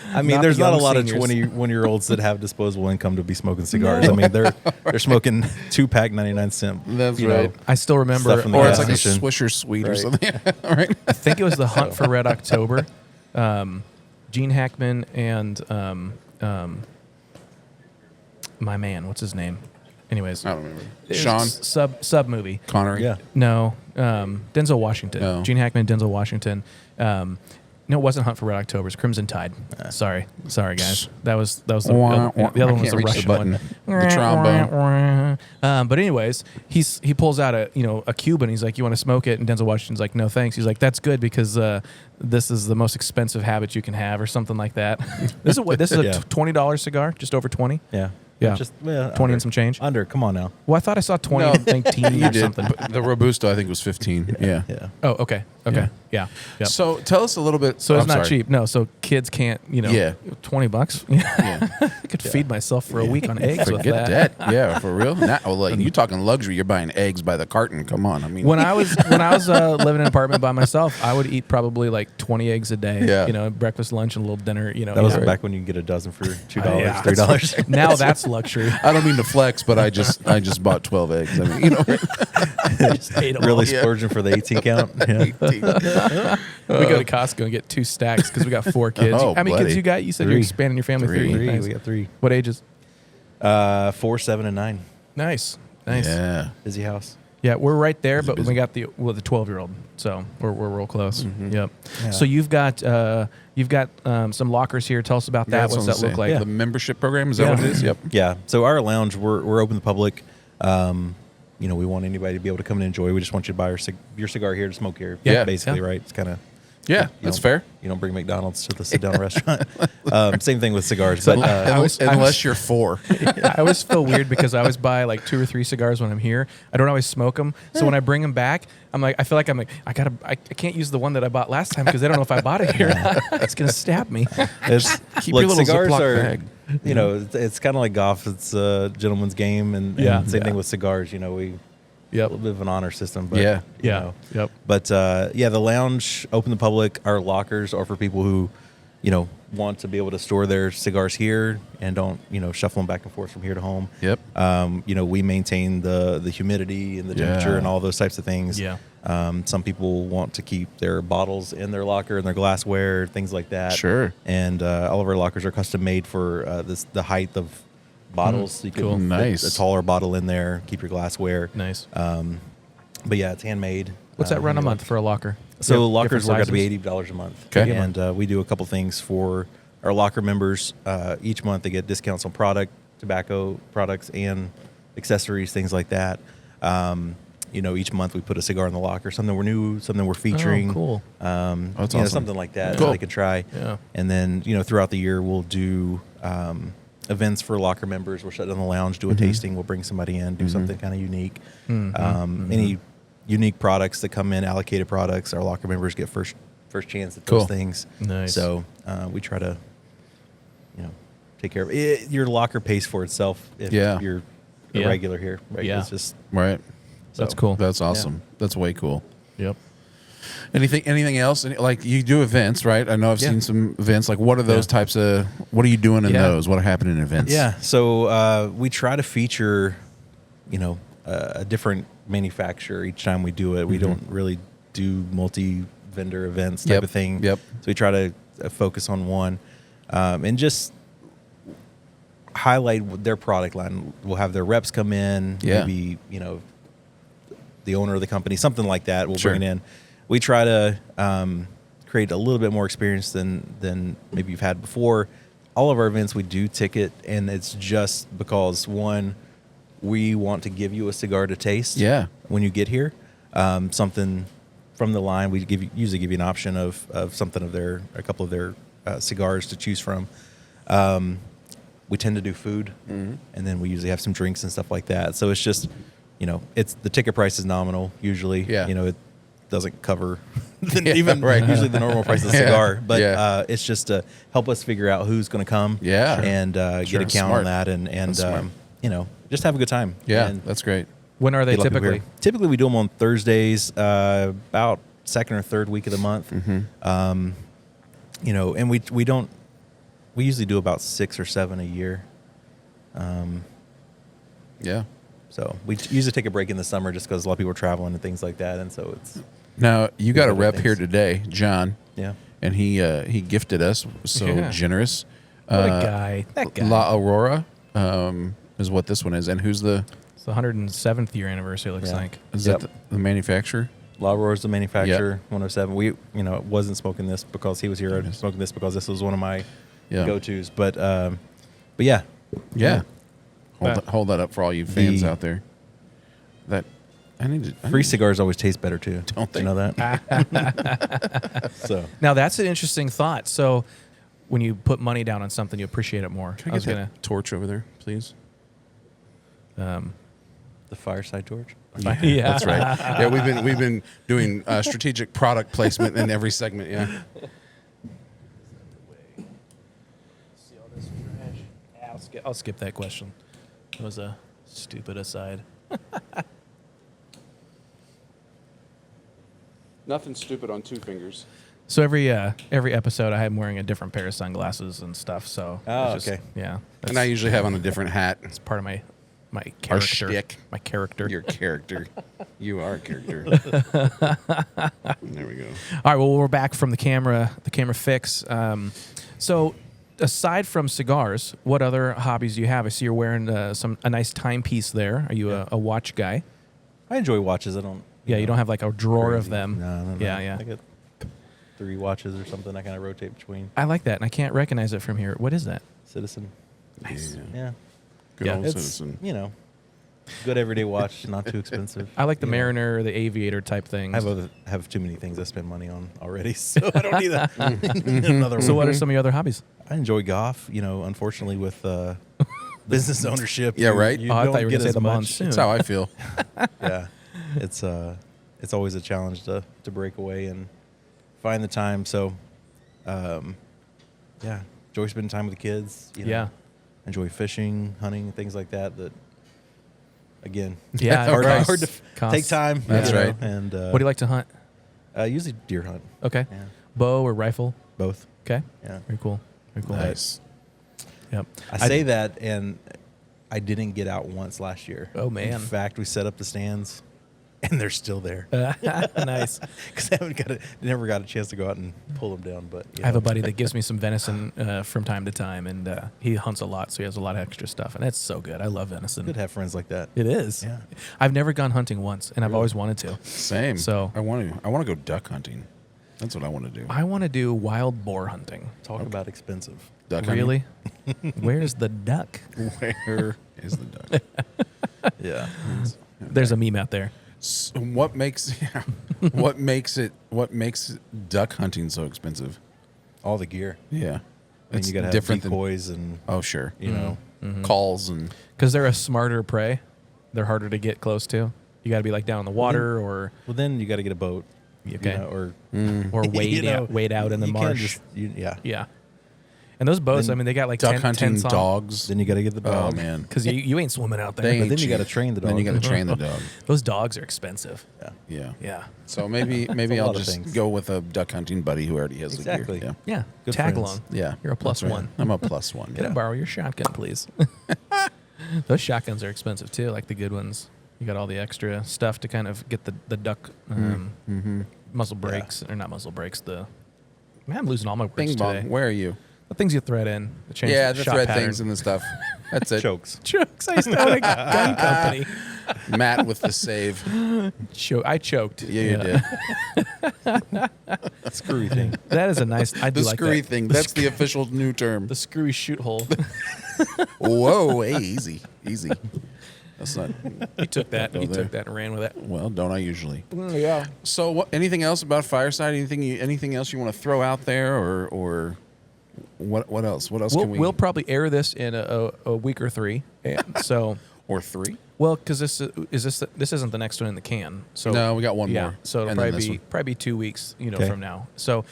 S3: I mean,
S2: Not
S3: there's
S2: the
S3: not a
S2: young
S3: lot
S2: seniors.
S3: of 21-year-olds that have disposable income to be smoking cigars. I mean, they're smoking 2-pack 99-cent.
S1: That's right.
S2: I still remember,
S3: Stuff from the
S1: Or
S3: gas
S1: it's like a
S3: station.
S1: Swisher Sweet or
S3: Right.
S1: something. Right.
S2: I think it was the Hunt for Red October. Gene Hackman and my man, what's his name? Anyways,
S1: I don't remember.
S2: it was
S1: Sean
S2: sub movie.
S1: Connery.
S3: Yeah.
S2: No, Denzel Washington.
S1: No.
S2: Gene Hackman, Denzel Washington. No, it wasn't Hunt for Red October. It was Crimson Tide. Sorry, guys. That was the other one was the Russian one.
S1: The trombone.
S2: But anyways, he pulls out a Cuban. He's like, "You want to smoke it?" And Denzel Washington's like, "No, thanks." He's like, "That's good because this is the most expensive habit you can have," or something like that. This is a
S3: Yeah.
S2: $20 cigar, just over 20.
S3: Yeah.
S2: Yeah.
S3: Just
S2: 20 and some change.
S3: Under. Come on now.
S2: Well, I thought I saw 20 and 19
S1: You
S2: or
S1: did.
S2: something.
S1: But the Robusto, I think, was 15. Yeah.
S3: Yeah.
S2: Oh, okay. Yeah. Yep.
S1: So tell us a little bit.
S2: So it's
S1: I'm
S2: not
S1: sorry.
S2: cheap. No, so kids can't,
S1: Yeah.
S2: $20.
S1: Yeah.
S2: I could feed myself for a week on eggs with
S1: Forget
S2: that.
S1: that. Yeah, for real. You're talking luxury. You're buying eggs by the carton. Come on. I mean,
S2: When I was living in an apartment by myself, I would eat probably like 20 eggs a day.
S1: Yeah.
S2: Breakfast, lunch, and a little dinner.
S3: That was
S2: yeah.
S3: back when you could get a dozen for $2,
S2: Yeah.
S3: $3.
S2: Now that's luxury.
S1: I don't mean to flex, but I just bought 12 eggs. I mean,
S2: Just ate 'em
S3: Really
S2: all.
S1: Yeah.
S3: splurging for the 18 count. Yeah.
S2: We go to Costco and get 2 stacks because we got 4 kids.
S1: Oh,
S2: How many
S1: buddy.
S2: kids you got? You said
S3: 3.
S2: you're expanding your family.
S1: 3.
S2: 3. Nice.
S3: We got 3.
S2: What ages?
S3: 4, 7, and 9.
S2: Nice.
S1: Yeah.
S3: Busy house.
S2: Yeah, we're right there, but
S1: busy.
S2: we got the 12-year-old, so we're real close.
S1: Mm-hmm.
S2: Yep.
S3: Yeah.
S2: So you've got some lockers here. Tell us about that.
S1: That's
S2: What's
S1: what
S2: that
S1: I'm
S2: look
S1: saying.
S2: like?
S1: The membership program, is that
S2: Yeah.
S1: what it is? Yep.
S3: Yeah. So our lounge, we're open to the public. We want anybody to be able to come and enjoy. We just want you to buy your cigar here to smoke here.
S1: Yeah.
S3: Basically,
S2: Yeah.
S3: right? It's kind of.
S1: Yeah, that's fair.
S3: You don't bring McDonald's to the sit-down restaurant. Same thing with cigars.
S2: So
S3: But
S2: I was-
S1: Unless you're 4.
S2: I always feel weird because I always buy like 2 or 3 cigars when I'm here. I don't always smoke them, so when I bring them back, I feel like I can't use the one that I bought last time because I don't know if I bought it here. It's gonna stab me.
S3: it's,
S1: Keep your little
S3: cigars
S1: Ziploc
S3: are,
S1: bag.
S3: it's kind of like golf. It's a gentleman's game, and
S2: Yeah.
S3: same
S2: Yeah.
S3: thing with cigars. We a
S2: Yep.
S3: little bit of an honor system. But,
S1: Yeah.
S3: you
S2: Yeah.
S3: know.
S2: Yep.
S3: But the lounge, open to the public. Our lockers are for people who, want to be able to store their cigars here and don't, shuffle them back and forth from here to home.
S1: Yep.
S3: We maintain the humidity and the temperature
S1: Yeah.
S3: and all those types of things.
S2: Yeah.
S3: Some people want to keep their bottles in their locker and their glassware, things like that.
S1: Sure.
S3: And all of our lockers are custom made for the height of bottles. So you can
S2: Cool.
S3: fit
S1: Nice.
S3: a taller bottle in there, keep your glassware.
S2: Nice.
S3: But yeah, it's handmade.
S2: What's that run a month for a locker?
S3: So
S2: You have
S3: lockers
S2: different
S3: work out to be
S2: sizes?
S3: $80 a month.
S1: Okay.
S3: And we do a couple things for our locker members. Each month they get discounts on tobacco products and accessories, things like that. Each month we put a cigar in the locker, something we're new, something we're featuring.
S2: Oh, cool.
S1: That's awesome.
S3: Something like that
S1: Cool.
S3: that they can try.
S2: Yeah.
S3: And then, throughout the year we'll do events for locker members. We'll shut down the lounge, do a tasting. We'll bring somebody in, do something kind of unique. Any unique products that come in, allocated products, our locker members get first chance at
S1: Cool.
S3: those things.
S2: Nice.
S3: So we try to, take care of it. Your locker pays for itself if
S1: Yeah.
S3: you're a
S2: Yeah.
S3: regular here. Right?
S2: Yeah.
S3: It's just
S1: Right.
S2: That's
S3: so,
S2: cool.
S1: That's awesome. That's way cool.
S2: Yep.
S1: Anything else? Like you do events, right? I know I've
S3: Yeah.
S1: seen some events. Like what are those types of? What are you doing in
S2: Yeah.
S1: those? What are happening in events?
S3: Yeah. So we try to feature, a different manufacturer each time we do it. We don't really do multi-vendor events type
S1: Yep.
S3: of thing.
S1: Yep.
S3: So we try to focus on one and just highlight their product line. We'll have their reps come in,
S1: Yeah.
S3: maybe, the owner of the company, something like that. We'll
S1: Sure.
S3: bring it in. We try to create a little bit more experience than maybe you've had before. All of our events we do ticket, and it's just because, one, we want to give you a cigar to taste.
S1: Yeah.
S3: When you get here, something from the line, we usually give you an option of something of a couple of their cigars to choose from. We tend to do food, and then we usually have some drinks and stuff like that. So it's just, it's the ticket price is nominal usually.
S1: Yeah.
S3: It doesn't cover
S1: Yeah,
S3: even
S1: right.
S3: usually the normal price of the
S1: Yeah.
S3: cigar, but
S1: Yeah.
S3: it's just to help us figure out who's going to come.
S1: Yeah.
S3: and
S1: Sure.
S3: get a count
S1: Smart.
S3: on that, and
S1: That's smart.
S3: just have a good time.
S1: Yeah.
S3: And
S1: That's great.
S2: When are they
S3: get a lot of people
S2: typically?
S3: here. Typically, we do them on Thursdays, about second or third week of the month. And we usually do about 6 or 7 a year.
S1: Yeah.
S3: So we usually take a break in the summer just because a lot of people are traveling and things like that, and so it's
S1: Now you got a
S3: other
S1: rep
S3: things.
S1: here today, John.
S3: yeah.
S1: and he gifted us. So
S2: Yeah.
S1: generous.
S2: What a guy. That guy.
S1: La Aurora is what this one is, and who's the?
S2: It's the 107th year anniversary. It looks
S3: Yeah.
S2: like.
S1: Is
S3: Yep.
S1: that the manufacturer?
S3: La Aurora's the manufacturer. 107. We wasn't smoking this because he was here. I was smoking this because this was one of my go-tos. But yeah.
S1: Yeah.
S2: But-
S1: Hold that up for all you fans
S3: The-
S1: out there. That I need to
S3: Free cigars always taste better too.
S1: Don't they?
S3: You know that? So
S2: Now that's an interesting thought. So when you put money down on something, you appreciate it more.
S1: Can I get that torch over there, please?
S3: the Fireside Torch.
S2: Yeah.
S1: That's right. Yeah, we've been doing strategic product placement in every segment. Yeah.
S2: See all this trash? I'll skip that question. It was a stupid aside.
S1: Nothing stupid on two fingers.
S2: So every episode, I am wearing a different pair of sunglasses and stuff. So
S3: Oh,
S2: it's
S3: okay.
S2: Yeah,
S1: And I usually have on a different hat.
S2: it's part of my
S1: Our
S2: character.
S1: shtick.
S2: My character.
S1: Your character. You are a character. There we go.
S2: All right. Well, we're back from the camera fix. So, aside from cigars, what other hobbies do you have? I see you're wearing a nice timepiece there. Are you a watch guy?
S3: I enjoy watches. I don't.
S2: Yeah, you don't have like a drawer of
S3: crazy.
S2: them.
S3: No.
S2: Yeah, yeah.
S3: I got 3 watches or something. I kind of rotate between.
S2: I like that, and I can't recognize it from here. What is that?
S3: Citizen.
S1: Nice.
S3: Yeah.
S1: Good
S2: Yeah,
S1: old
S3: It's
S1: citizen.
S3: good everyday watch, not too expensive.
S2: I like the
S3: You know.
S2: Mariner or the Aviator type things.
S3: I have too many things I spend money on already, so I don't need another one.
S2: So, what are some of your other hobbies?
S3: I enjoy golf. Unfortunately with business ownership.
S1: Yeah, right?
S2: Oh, I thought
S3: don't
S2: you were
S3: get
S2: gonna say
S3: as
S2: the
S3: much.
S2: monsoon.
S1: That's how I feel.
S3: Yeah, it's always a challenge to break away and find the time. So, yeah, enjoy spending time with the kids.
S2: Yeah.
S3: enjoy fishing, hunting, things like that. That again,
S2: Yeah,
S3: hard,
S2: right.
S3: hard to
S2: Costs.
S3: take time.
S1: That's right.
S3: And
S2: What do you like to hunt?
S3: Usually deer hunt.
S2: Okay.
S3: Yeah,
S2: Bow or rifle?
S3: both.
S2: Okay.
S3: Yeah.
S2: Very cool. Very cool.
S1: Nice.
S2: Yep.
S3: I say that, and I didn't get out once last year.
S2: Oh, man.
S3: In fact, we set up the stands, and they're still there
S2: Nice.
S3: because I never got a chance to go out and pull them down. But
S2: I have a buddy that gives me some venison from time to time, and he hunts a lot, so he has a lot of extra stuff, and it's so good. I love venison.
S3: good to have friends like that.
S2: It is.
S3: Yeah.
S2: I've never gone hunting once, and I've always wanted to.
S1: Same.
S2: So-
S1: I want to go duck hunting. That's what I want to do.
S2: I want to do wild boar hunting.
S3: Talk about expensive.
S1: Duck hunting?
S2: Really? Where's the duck?
S1: Where is the duck?
S3: Yeah.
S2: There's a meme out there.
S1: So what makes duck hunting so expensive?
S3: All the gear.
S1: Yeah.
S3: And you got to have
S1: different
S3: decoys and,
S1: Oh, sure.
S3: you know.
S1: Calls and
S2: Because they're a smarter prey. They're harder to get close to. You got to be like down in the water or
S3: Well, then you got to get a boat.
S2: Okay.
S3: Or
S2: wade out in the
S3: you can't
S2: marsh.
S3: just- yeah.
S2: Yeah. And those boats,
S3: Then
S2: I mean, they got like
S1: duck
S2: 10
S1: hunting
S2: tents on.
S1: dogs.
S3: Then you got to get the
S1: Oh
S3: dog.
S1: man.
S2: Because you ain't swimming out there.
S1: They
S3: But
S1: ain't
S3: then you got to
S1: cheap.
S3: train the dog.
S1: Then you got to train the dog.
S2: Those dogs are expensive.
S3: Yeah.
S1: Yeah.
S2: Yeah.
S1: So maybe
S3: a
S1: I'll
S3: lot of
S1: just
S3: things.
S1: go with a duck hunting buddy who already has
S3: Exactly.
S1: the gear.
S2: Yeah.
S3: Good
S2: Tag
S3: friends.
S2: along.
S1: Yeah.
S2: You're a plus
S1: That's right.
S2: one.
S1: I'm a plus one.
S2: Can I
S1: Yeah.
S2: borrow your shotgun, please? Those shotguns are expensive too, like the good ones. You got all the extra stuff to kind of get the duck muzzle brakes, or not muzzle brakes. Man, I'm losing all my words
S1: Bing bong.
S2: today.
S1: Where are you?
S2: The things you thread in. The change
S1: Yeah, the
S2: shot
S1: thread
S2: pattern.
S1: things and the stuff. That's it.
S3: Chokes.
S2: Chokes. I used to own a gun company.
S1: Matt with the save.
S2: I choked.
S1: Yeah, you did.
S3: Screwy thing.
S2: That is a nice. I do
S1: The
S2: like
S1: screwy
S2: that.
S1: thing. That's the official new term.
S2: The screwy shoot hole.
S1: Whoa, hey, easy. That's not.
S2: He took that.
S1: Go
S2: He
S1: there.
S2: took that and ran with it.
S1: Well, don't I usually?
S2: Yeah.
S1: So, anything else about Fireside? Anything else you want to throw out there, or what else? What else can we?
S2: We'll probably air this in a week or three. And so,
S1: or 3?
S2: well, because this isn't the next one in the can. So
S1: No, we got one
S2: yeah,
S1: more.
S2: so it'll
S1: And then
S2: probably
S1: this
S2: be
S1: one.
S2: 2 weeks,
S3: Okay.
S2: from now. So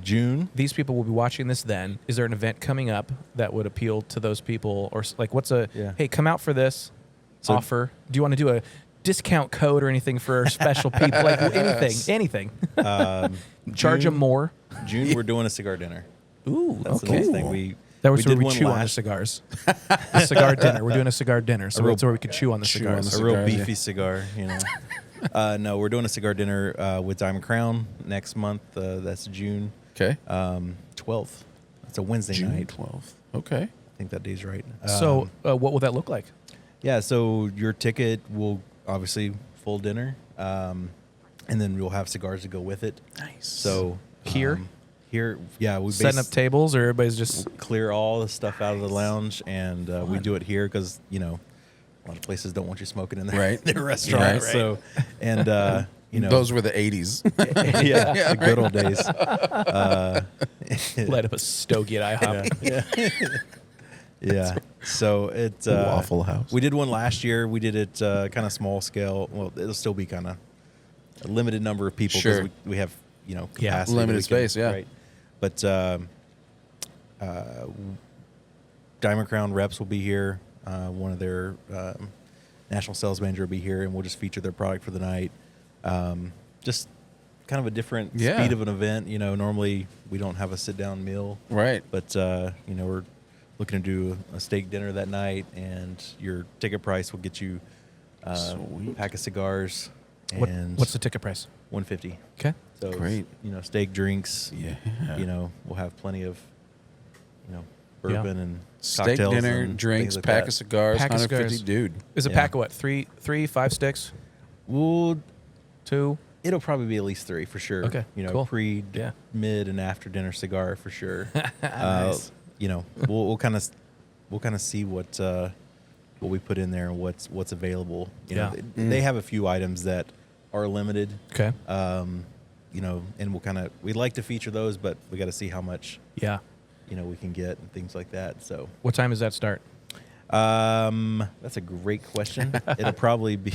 S3: June.
S2: these people will be watching this then. Is there an event coming up that would appeal to those people, or like what's
S3: Yeah.
S2: hey, come out for this
S3: So-
S2: offer? Do you want to do a discount code or anything for special people? Like anything. Charge them
S3: June-
S2: more.
S3: June, we're doing a cigar dinner.
S2: Ooh,
S3: That's
S2: okay.
S3: the next thing.
S2: That was
S3: we
S2: where
S3: did
S2: we
S3: one
S2: chew on the
S3: last-
S2: cigars. A cigar dinner. We're doing a cigar dinner, so
S3: A real-
S2: that's where we could chew on the
S1: chew on
S2: cigars.
S1: the
S3: A real
S1: cigars, yeah.
S3: beefy cigar, No, we're doing a cigar dinner with Diamond Crown next month. That's June.
S1: Okay.
S3: 12th. It's a Wednesday
S1: June
S3: night.
S1: 12th. Okay.
S3: I think that day's right.
S2: So what will that look like?
S3: Yeah, so your ticket will obviously full dinner, and then we'll have cigars to go with it.
S1: Nice.
S3: So
S2: Here?
S3: Yeah, we
S2: Setting up tables, or everybody's just
S3: clear all the stuff out of the lounge, and we do it here because a lot of places don't want you smoking in their,
S1: Right.
S3: their restaurant.
S1: Right.
S3: So, and
S1: those were the 80s.
S3: the good old days.
S2: light up a stogie at IHOP.
S3: Yeah. So it's
S1: Waffle House.
S3: We did one last year. We did it kind of small scale. Well, it'll still be kind of a limited number of people because
S1: Sure.
S3: we have capacity.
S1: Limited
S3: we can-
S1: space, yeah.
S3: Right. But Diamond Crown reps will be here. One of their national sales manager will be here, and we'll just feature their product for the night. Just kind of a different
S1: Yeah.
S3: speed of an event. Normally we don't have a sit down meal.
S1: Right.
S3: But we're looking to do a steak dinner that night, and your ticket price will get you a
S1: Sweet.
S3: pack of cigars and
S2: What's the ticket price?
S3: $150.
S2: Okay.
S3: So
S1: Great.
S3: steak, drinks.
S1: Yeah.
S3: We'll have plenty of bourbon and
S1: Steak
S3: cocktails
S1: dinner,
S3: and
S1: drinks,
S3: things like
S1: pack
S3: that.
S1: of cigars,
S2: Pack of
S1: 150
S2: cigars.
S1: dude.
S2: Is a
S3: Yeah.
S2: pack of what? Three, 5 sticks?
S3: We'll
S2: 2?
S3: It'll probably be at least 3 for sure.
S2: Okay, cool.
S3: Pre,
S2: Yeah.
S3: mid, and after dinner cigar for sure.
S2: Nice.
S3: We'll kind of see what we put in there and what's available. They have a few items that are limited.
S2: Okay.
S3: And we'd like to feature those, but we got to see how much
S2: Yeah.
S3: we can get and things like that. So
S2: What time does that start?
S3: that's a great question. It'll probably be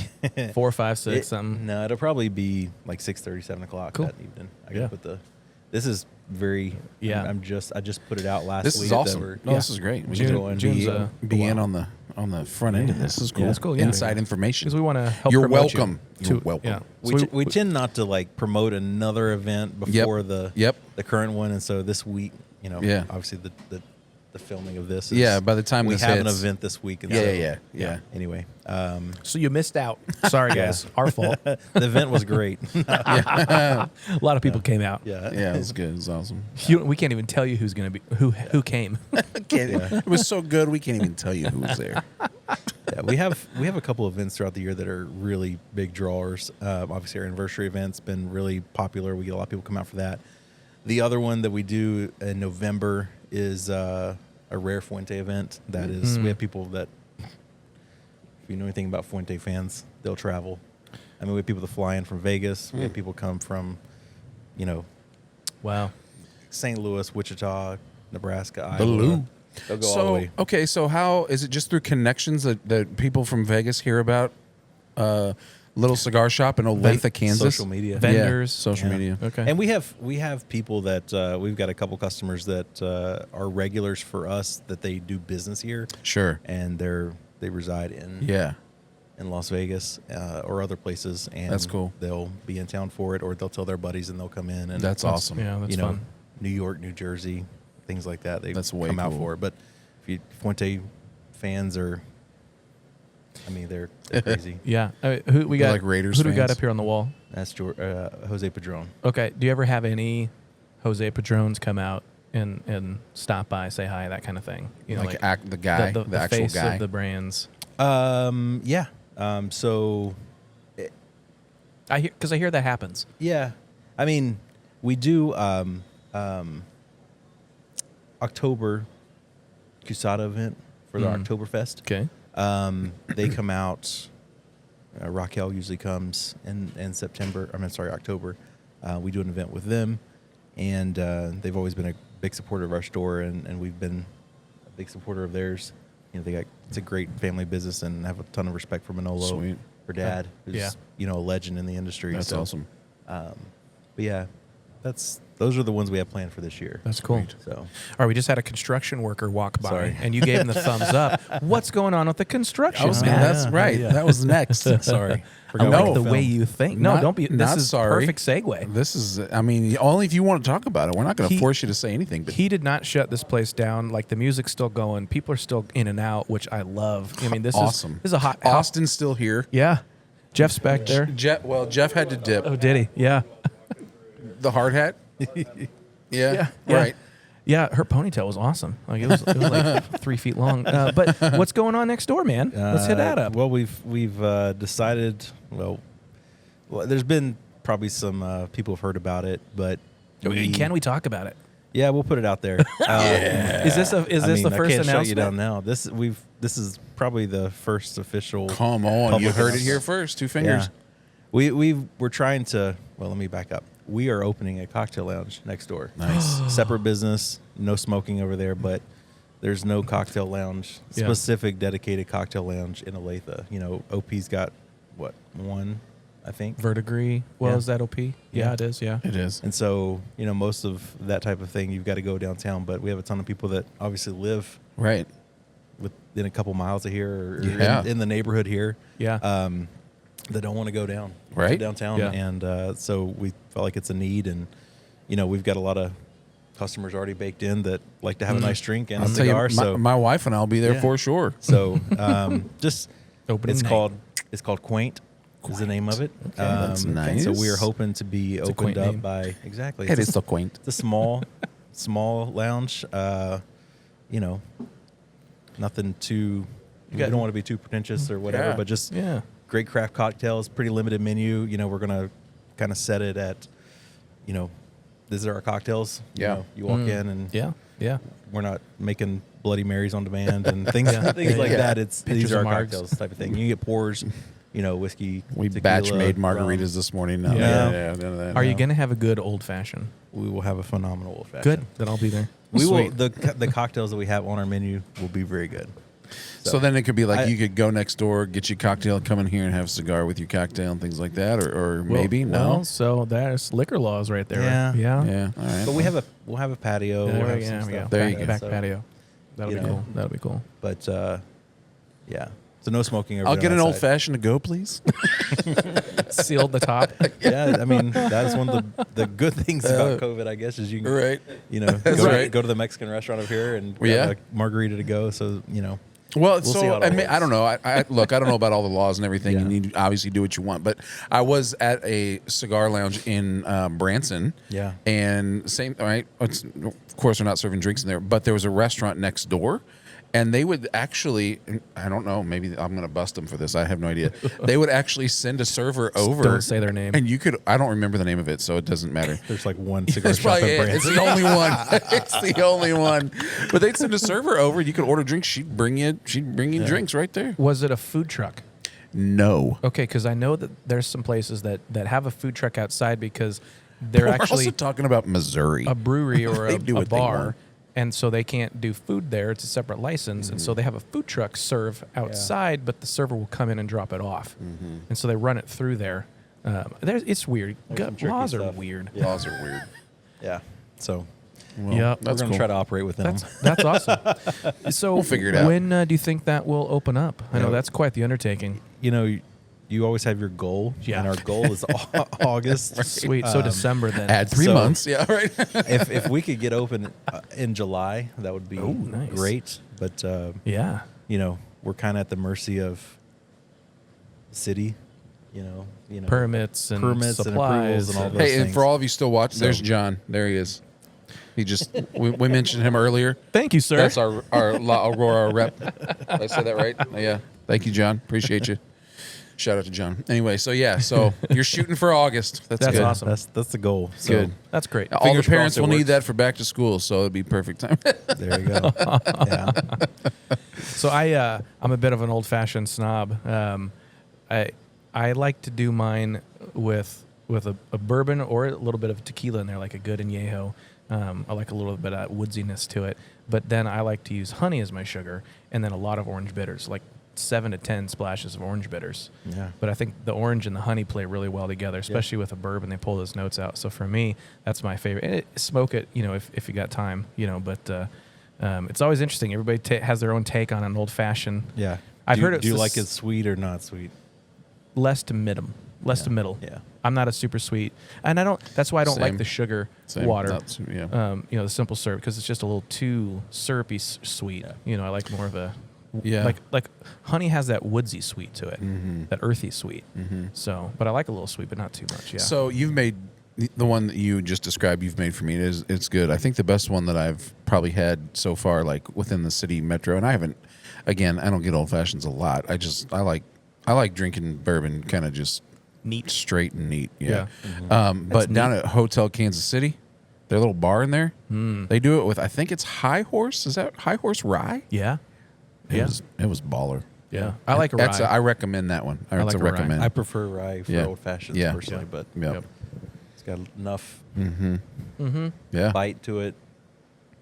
S2: 4, 5, 6, something.
S3: No, it'll probably be like 6:30, 7 o'clock
S2: Cool.
S3: that evening. I
S2: Yeah.
S3: gotta put the. This is very.
S2: Yeah.
S3: I just put it out last
S1: This
S3: week.
S1: is
S3: that
S1: awesome.
S3: we're-
S1: No, this is great. We
S2: June-
S1: get to
S2: June's,
S1: be in on the front end of this. This is cool.
S3: Yeah.
S2: That's cool, yeah.
S1: Inside information.
S2: Because we want to help
S1: You're
S2: promote you
S1: welcome. You're
S2: to-
S1: welcome.
S2: Yeah.
S3: We,
S2: So
S3: we tend not to promote another event before the current one, and so this week,
S1: Yeah.
S3: obviously the filming of this. Is,
S1: Yeah, by the time
S3: we
S1: this
S3: have an
S1: hits-
S3: event this week. And
S1: Yeah,
S3: so,
S1: yeah.
S3: Anyway,
S2: So you missed out. Sorry, guys. Our fault.
S3: the event was great.
S2: A lot of people came out.
S3: Yeah,
S1: Yeah, it was good. It was awesome.
S2: We can't even tell you who's going to be who came.
S1: It was so good we can't even tell you who was there.
S3: Yeah, we have a couple events throughout the year that are really big drawers. Obviously, our anniversary event's been really popular. We get a lot of people come out for that. The other one that we do in November is a Rare Fuente event. That is, we have people that, if you know anything about Fuente fans, they'll travel. I mean, we have people that fly in from Vegas. We have people come from,
S2: Wow.
S3: St. Louis, Wichita, Nebraska, Iowa.
S1: Baloo.
S3: They'll go all the way.
S1: Okay, so how is it just through connections that people from Vegas hear about Little Cigar Shop in Olathe, Kansas?
S3: Social media.
S2: Vendors.
S1: Social
S3: Yeah.
S1: media.
S2: Okay.
S3: And we have people that we've got a couple customers that are regulars for us that they do business here,
S1: Sure.
S3: and they reside in
S1: Yeah.
S3: Las Vegas or other places, and
S1: That's cool.
S3: They'll be in town for it, or they'll tell their buddies and they'll come in. And
S1: That's awesome.
S2: Yeah, that's fun.
S3: New York, New Jersey, things like that. They
S1: That's way
S3: come out
S1: cool.
S3: for it. But if you Fuente fans are, I mean, they're crazy.
S2: Yeah. Who we
S1: They're
S2: got?
S1: like Raiders
S2: Who do we got
S1: fans.
S2: up here on the wall?
S3: That's Jose Padron.
S2: Okay. Do you ever have any Jose Padrones come out and stop by, say hi, that kind of thing?
S1: Like the guy, the actual
S2: face
S1: guy.
S2: of the brands.
S3: Yeah. So
S2: I hear that happens.
S3: yeah, I mean, we do October Cusada event for the Oktoberfest.
S2: Okay.
S3: They come out. Raquel usually comes in September. October. We do an event with them, and they've always been a big supporter of our store, and we've been a big supporter of theirs. It's a great family business, and have a ton of respect for Manolo,
S1: Sweet.
S3: her dad, who's
S2: Yeah.
S3: a legend in the industry.
S1: That's
S3: So,
S1: awesome.
S3: But yeah, those are the ones we have planned for this year.
S2: That's cool.
S3: So
S2: All right, we just had a construction worker walk by,
S3: Sorry.
S2: and you gave him the thumbs up. What's going on with the construction? man?
S1: That's right.
S3: yeah.
S1: That was next.
S3: sorry.
S2: I like
S1: No.
S2: the way you think. No,
S1: Not-
S2: don't be. This
S1: not
S2: is
S1: sorry.
S2: perfect segue.
S1: This is, I mean, only if you want to talk about it. We're not going to
S2: He-
S1: force you to say anything. But
S2: He did not shut this place down. Like the music's still going. People are still in and out, which I love. I mean, this
S1: awesome.
S2: is a hot.
S1: Austin's still here.
S2: Yeah. Jeff's back there.
S1: Jeff had to dip
S2: Oh, did he? Yeah.
S1: the hard hat. Yeah. Right.
S2: Yeah, her ponytail was awesome. Like it was like 3 feet long. But what's going on next door, man? Let's hit that up.
S3: Well, we've decided. Well, there's been probably some people have heard about it, but
S2: Can we talk about it?
S3: Yeah, we'll put it out there.
S2: Is this the first
S3: I can't
S2: announcement?
S3: shut you down now. This is probably the first official.
S1: Come on, you
S3: public
S1: heard it
S3: announcement.
S1: here first. 2 fingers.
S3: Yeah. We're trying to. Well, let me back up. We are opening a cocktail lounge next door.
S1: Nice.
S3: Separate business, no smoking over there, but there's no cocktail lounge, specific dedicated cocktail lounge in Olathe. You know, OP's got one, I think.
S2: Verdigris. Well,
S3: Yeah.
S2: is that OP? Yeah, it is. Yeah.
S1: It is.
S3: And so, you know, most of that type of thing, you've got to go downtown. But we have a ton of people that obviously live
S1: Right.
S3: within a couple miles of here or
S1: Yeah.
S3: in the neighborhood here.
S2: Yeah.
S3: That don't want to go down to
S1: Right.
S3: downtown.
S2: Yeah.
S3: And so we felt like it's a need. And, you know, we've got a lot of customers already baked in that like to have a nice drink and
S1: I'll
S3: a
S1: tell you,
S3: cigar. So
S1: my wife and I'll be there
S3: Yeah.
S1: for sure.
S3: So just
S2: Opening
S3: it's
S2: night.
S3: called Quaint. Is the name of it.
S1: That's nice.
S3: So we are hoping to be
S2: a
S3: opened
S2: quaint
S3: up
S2: name.
S3: by exactly.
S1: It is so quaint.
S3: It's a small lounge. You know, nothing too. We don't want to be too pretentious or whatever,
S1: Yeah.
S3: but just
S2: Yeah.
S3: great craft cocktails, pretty limited menu. You know, we're gonna kind of set it at, you know, these are our cocktails.
S1: Yeah.
S3: You know, you walk in and
S2: Yeah. Yeah.
S3: we're not making Bloody Marys on demand and things
S2: Yeah.
S3: things like
S2: Yeah.
S3: that. It's
S2: Pictures
S3: these are
S2: of
S3: our
S2: margs.
S3: cocktails type of thing. You get pours, you know, whiskey.
S1: We
S3: tequila,
S1: batch made
S3: rum.
S1: margaritas this morning. No,
S2: Yeah.
S1: none of that.
S2: Are you
S3: No.
S2: going to have a good old fashioned?
S3: We will have a phenomenal old fashioned.
S2: Good. Then I'll be there.
S3: We will.
S2: Sweet.
S3: The cocktails that we have on our menu will be very good.
S1: So then it could be like
S3: I-
S1: you could go next door, get your cocktail, come in here and have a cigar with your cocktail and things like that, or maybe
S2: Well,
S1: no.
S2: so there's liquor laws right there.
S3: Yeah.
S2: Yeah.
S1: Yeah, all right.
S3: But we'll have a patio.
S2: There
S3: we'll
S2: we
S3: have
S2: go.
S3: some
S2: Yeah,
S3: stuff
S1: There you
S3: back,
S1: go.
S2: Back
S3: so,
S2: patio. That'll
S3: you
S2: be
S3: know.
S2: cool. That'll be cool.
S3: But yeah. So no smoking. Over
S1: I'll
S3: there
S1: get an
S3: outside.
S1: old fashioned to go, please.
S2: Sealed the top.
S3: Yeah, I mean that is one of the good things about COVID, I guess, is you can
S1: Right.
S3: you know
S1: That's
S3: go,
S1: right.
S3: go to the Mexican restaurant over here and
S1: Yeah.
S3: grab a margarita to go. So you know.
S1: Well,
S3: see
S1: so
S3: how it all
S1: I don't know. I look. I don't know about all the laws and everything.
S3: Yeah.
S1: And you obviously do what you want. But I was at a cigar lounge in Branson.
S3: Yeah.
S1: And same. All right. Of course, they're not serving drinks in there. But there was a restaurant next door, and they would actually. I don't know. Maybe I'm going to bust them for this. I have no idea. They would actually send a server over.
S2: Don't say their name.
S1: And you could. I don't remember the name of it, so it doesn't matter.
S3: There's like one cigar
S1: That's
S3: shop
S1: probably
S3: in
S1: it. It's
S3: Branson.
S1: the only one. It's the only one. But they'd send a server over. You could order drinks. She'd bring you drinks right there.
S2: Was it a food truck?
S1: No.
S2: Okay, because I know that there's some places that have a food truck outside because they're
S1: We're
S2: actually
S1: also talking about Missouri.
S2: a brewery or
S1: They
S2: a,
S1: do
S2: a
S1: what they
S2: bar,
S1: want.
S2: and so they can't do food there. It's a separate license, and so they have a food truck serve outside, but the server will come in and drop it off, and so they run it through there. It's weird.
S3: some tricky
S2: Laws are
S3: stuff.
S2: weird.
S1: Laws are weird.
S3: Yeah. So
S1: Well,
S2: Yep.
S1: that's
S3: we're gonna
S1: cool.
S3: try to operate within them.
S2: That's awesome. So
S1: We'll figure it out.
S2: When do you think that will open up? I know
S3: Yeah.
S2: that's quite the undertaking.
S3: You know, you always have your goal,
S2: Yeah.
S3: and our goal is August.
S2: Sweet. So December then.
S1: Add 3
S3: So-
S1: months. Yeah, right.
S3: If we could get open in July, that would be
S2: nice.
S3: great. But
S2: Yeah.
S3: you know, we're kind of at the mercy of the city. You know,
S2: Permits and
S3: permits and
S2: supplies.
S3: approvals and all those
S1: Hey, and
S3: things.
S1: for all of you still watching, there's
S3: So-
S1: John. There he is. He just we mentioned him earlier.
S2: Thank you, sir.
S1: That's our La Aurora rep. Did I say that right? Yeah. Thank you, John. Appreciate you. Shout out to John. Anyway, so yeah, so you're shooting for August. That's
S2: That's
S1: good.
S2: awesome.
S3: That's the goal. So
S1: Good.
S2: That's great.
S1: All the
S3: Fingers
S1: parents
S3: crossed it
S1: will need
S3: works.
S1: that for back to school, so it'd be perfect time.
S3: there you go. Yeah.
S2: So I'm a bit of an old fashioned snob. I like to do mine with a bourbon or a little bit of tequila in there, like a good añejo. I like a little bit of woodsiness to it, but then I like to use honey as my sugar, and then a lot of orange bitters, like 7 to 10 splashes of orange bitters.
S3: Yeah.
S2: But I think the orange and the honey play really well together, especially with a bourbon. They pull those notes out. So for me, that's my favorite. And smoke it, if you got time, But it's always interesting. Everybody has their own take on an old fashioned.
S3: Yeah.
S2: I've heard
S3: Do you
S2: it's
S3: like it sweet or not sweet?
S2: less to middle.
S3: Yeah.
S2: I'm not a super sweet, and that's why I don't
S1: Same.
S2: like the sugar
S1: Same.
S2: water.
S1: Not yeah.
S2: The simple syrup, because it's just a little too syrupy sweet. I like more of a
S1: Yeah.
S2: like honey has that woodsy sweet to it,
S1: Mm-hmm.
S2: that earthy sweet. So, but I like a little sweet, but not too much. Yeah.
S1: So you've made The one that you just described, you've made for me, it's good. I think the best one that I've probably had so far, like within the city metro, and I haven't. Again, I don't get old fashions a lot. I like drinking bourbon, kind of just
S2: Neat.
S1: straight and neat. Yeah.
S2: Mm-hmm.
S1: But down at Hotel Kansas City, their little bar in there, they do it with, I think it's High Horse. Is that High Horse Rye?
S2: Yeah.
S1: It was baller.
S2: Yeah. I like a
S1: That's
S2: rye.
S1: I recommend that one.
S2: I like
S1: It's a
S2: a rye.
S1: recommend.
S3: I prefer rye for
S1: Yeah.
S3: old fashions
S1: Yeah.
S3: personally, but
S1: Yep.
S3: it's got enough
S1: Yeah.
S3: bite to it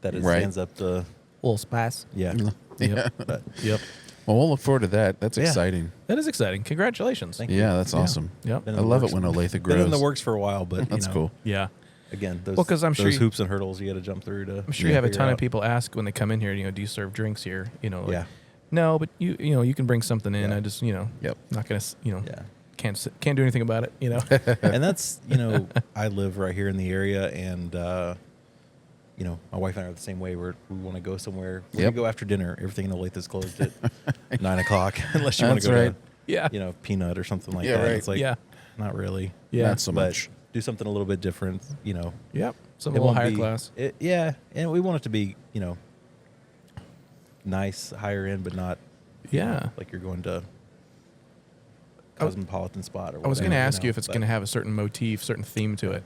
S3: that it
S1: Right.
S3: stands up to
S2: little spice.
S3: yeah.
S2: Yep.
S3: But
S2: Yep.
S1: Well, we'll look forward to that. That's
S3: Yeah.
S1: exciting.
S2: That is exciting. Congratulations.
S3: Thank you.
S1: Yeah, that's awesome.
S2: Yep.
S3: Been
S1: I
S3: in the
S1: love
S3: works-
S1: it when Olathe
S3: Been
S1: grows.
S3: in the works for a while, but
S1: That's cool.
S2: Yeah.
S3: Again, those,
S2: Well, 'cause I'm sure
S3: those
S2: you-
S3: hoops and hurdles you got to jump through to.
S2: I'm sure you have a
S3: figure
S2: ton
S3: out.
S2: of people ask when they come in here, do you serve drinks here? Like,
S3: Yeah.
S2: No, but you can bring something in.
S3: Yeah.
S2: I just,
S1: Yep.
S2: not going to,
S3: Yeah.
S2: can't do anything about it,
S3: And that's I live right here in the area, and my wife and I are the same way. We want to go somewhere. We
S1: Yep.
S3: go after dinner. Everything in Olathe is closed at 9:00 unless you want
S1: That's
S3: to go
S1: right.
S2: Yeah.
S3: to Peanut or something like
S1: Yeah,
S3: that.
S1: right.
S3: It's like
S2: Yeah.
S3: not really.
S2: Yeah.
S1: Not so
S3: but
S1: much.
S3: do something a little bit different.
S2: Yep. Some
S3: It
S2: little
S3: won't
S2: higher
S3: be-
S2: class.
S3: Yeah, and we want it to be nice, higher end, but not
S2: Yeah.
S3: like you're going to
S2: I was-
S3: cosmopolitan spot or whatever.
S2: I was going to ask you if it's going to have a certain motif, certain theme to it.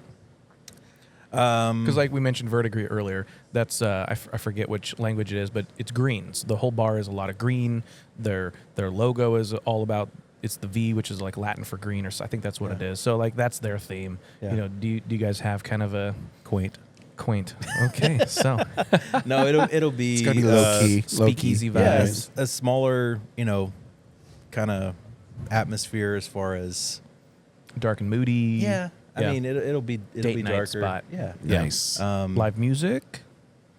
S2: Because like we mentioned verdigris earlier, that's I forget which language it is, but it's greens. The whole bar is a lot of green. Their logo is all about, it's the V, which is like Latin for green, or so I think that's what it is. So like that's their theme.
S3: Yeah.
S2: Do you guys have kind of a quaint? Okay, so
S3: No, it'll be
S1: It's gotta be low key.
S2: speakeasy
S3: Yeah,
S2: vibes.
S3: a smaller, kind of atmosphere as far as
S2: Dark and moody.
S3: I mean, it'll be
S2: Date night
S3: darker.
S2: spot.
S3: Yeah.
S1: Nice.
S2: Live music,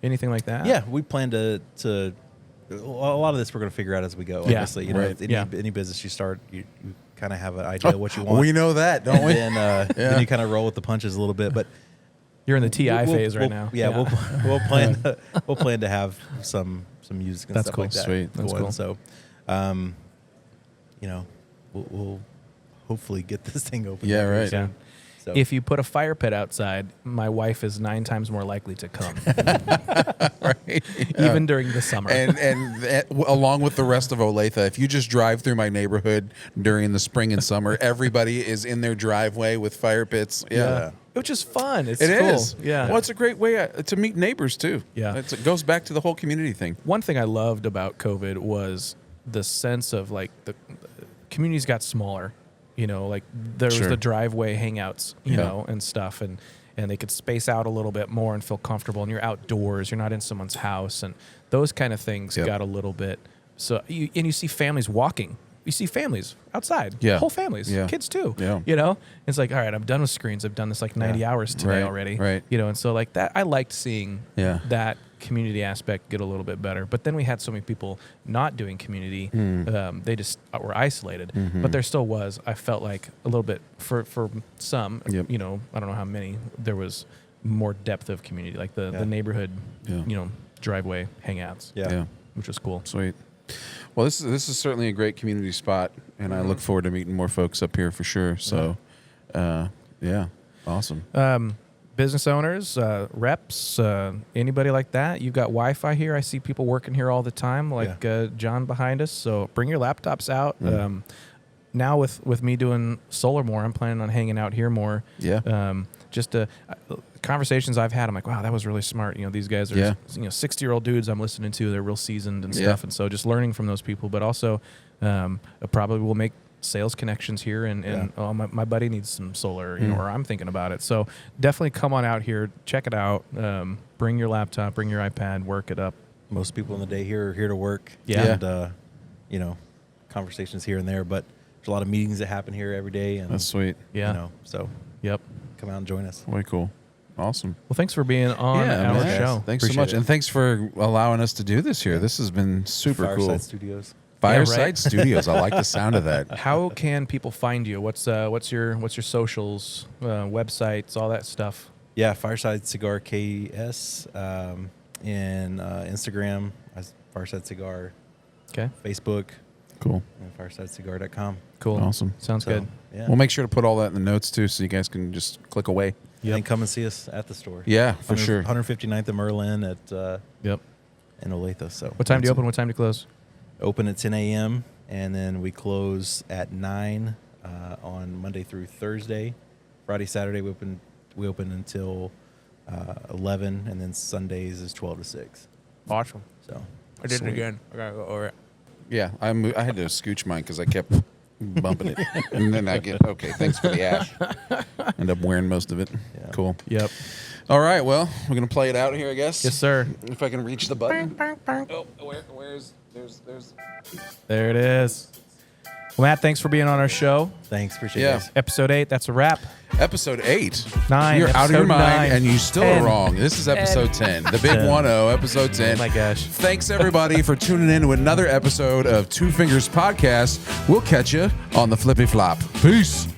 S2: anything like that.
S3: Yeah, we plan to. A lot of this we're going to figure out as we go.
S2: Yeah.
S3: Obviously,
S1: Right.
S3: any business you start, you kind of have an idea of what you want.
S1: We know that, don't we?
S3: And then you kind of roll with the punches a little bit, but
S2: You're in the TI phase right now.
S3: Yeah, we'll plan to have some music and
S2: That's
S3: stuff
S2: cool.
S3: like that.
S1: Sweet.
S2: That's
S3: going.
S2: cool.
S3: So, we'll hopefully get this thing open.
S1: Yeah,
S3: very
S1: right.
S3: soon. So,
S2: If you put a fire pit outside, my wife is 9 times more likely to come,
S1: Right.
S2: even during the summer.
S1: And along with the rest of Olathe, if you just drive through my neighborhood during the spring and summer, everybody is in their driveway with fire pits. Yeah.
S2: Which is fun. It's
S1: It
S2: cool.
S1: is.
S2: Yeah.
S1: Well, it's a great way to meet neighbors too.
S2: Yeah.
S1: It goes back to the whole community thing.
S2: One thing I loved about COVID was the sense of like the communities got smaller. Like there was
S1: Sure.
S2: the driveway hangouts,
S1: Yeah.
S2: and stuff, and they could space out a little bit more and feel comfortable. And you're outdoors. You're not in someone's house, and those kind of things
S1: Yep.
S2: got a little bit. So you see families walking. You see families outside.
S1: Yeah.
S2: Whole families.
S1: Yeah.
S2: Kids too.
S1: Yeah.
S2: It's like, all right, I'm done with screens. I've done this like 90 hours today
S1: Right,
S2: already.
S1: right.
S2: And so like that, I liked seeing
S1: Yeah.
S2: that community aspect get a little bit better. But then we had so many people not doing community.
S1: Hmm.
S2: They just were isolated.
S1: Mm-hmm.
S2: But there still was, I felt like a little bit for some,
S1: Yep.
S2: I don't know how many, there was more depth of community, like the neighborhood,
S1: Yeah.
S2: driveway hangouts,
S3: yeah.
S2: which was cool.
S1: Sweet. Well, this is certainly a great community spot, and I look forward to meeting more folks up here for sure. So, yeah, awesome.
S2: Business owners, reps, anybody like that, you've got Wi-Fi here. I see people working here all the time, like John behind us. So bring your laptops out. Now with me doing solar more, I'm planning on hanging out here more.
S1: Yeah.
S2: Just conversations I've had, I'm like, wow, that was really smart. These guys are 60-year-old dudes I'm listening to. They're real seasoned and stuff, and so just learning from those people. But also, I probably will make sales connections here, and my buddy needs some solar, or I'm thinking about it. So definitely come on out here, check it out. Bring your laptop, bring your iPad, work it up.
S3: Most people in the day here are here to work.
S2: Yeah.
S3: And conversations here and there, but there's a lot of meetings that happen here every day, and
S1: That's sweet.
S2: Yeah.
S3: So
S2: Yep.
S3: come out and join us.
S1: Way cool. Awesome.
S2: Well, thanks for being on our
S1: man.
S2: show.
S1: Thanks so
S2: Appreciate
S1: much,
S2: it.
S1: and thanks for allowing us to do this here. This has been super
S3: Fireside
S1: cool.
S3: Studios.
S1: Fireside
S2: right.
S1: Studios. I like the sound of that.
S2: How can people find you? What's your socials, websites, all that stuff?
S3: Yeah, Fireside Cigar KS, in Instagram, Fireside Cigar,
S2: Okay.
S3: Facebook,
S1: Cool.
S3: and firesidecigar.com.
S2: Cool.
S1: Awesome.
S2: Sounds
S3: So,
S2: good.
S3: Yeah.
S1: We'll make sure to put all that in the notes too, so you guys can just click away.
S3: And then come and see us at the store.
S1: Yeah, for sure.
S3: 159th and Merlin at
S2: Yep.
S3: in Olathe. So
S2: What time do you open? What time do you close?
S3: open at 10 a.m. and then we close at 9 on Monday through Thursday. Friday, Saturday we open until 11, and then Sundays is 12 to 6.
S2: Awesome.
S3: So
S2: I did
S1: Sweet.
S2: it again. I gotta go over it.
S1: Yeah, I had to scooch mine because I kept bumping it, and then I get okay. Thanks for the ash. End up wearing most of it.
S3: Yeah.
S1: Cool.
S2: Yep.
S1: All right, well, we're gonna play it out here, I guess.
S2: Yes, sir.
S1: If I can reach the button. Oh, where's there's.
S2: There it is. Well, Matt, thanks for being on our show.
S3: thanks, appreciate
S1: Yeah.
S3: it.
S2: Episode 8. That's a wrap.
S1: Episode 8.
S2: 9.
S1: You're out of your
S2: episode
S1: mind,
S2: 9,
S1: and you still
S2: 10.
S1: are wrong. This is episode 10, the big 1-0, episode 10.
S2: Oh my gosh.
S1: Thanks everybody for tuning in to another episode of Two Fingers Podcast. We'll catch you on the flippy flop. Peace.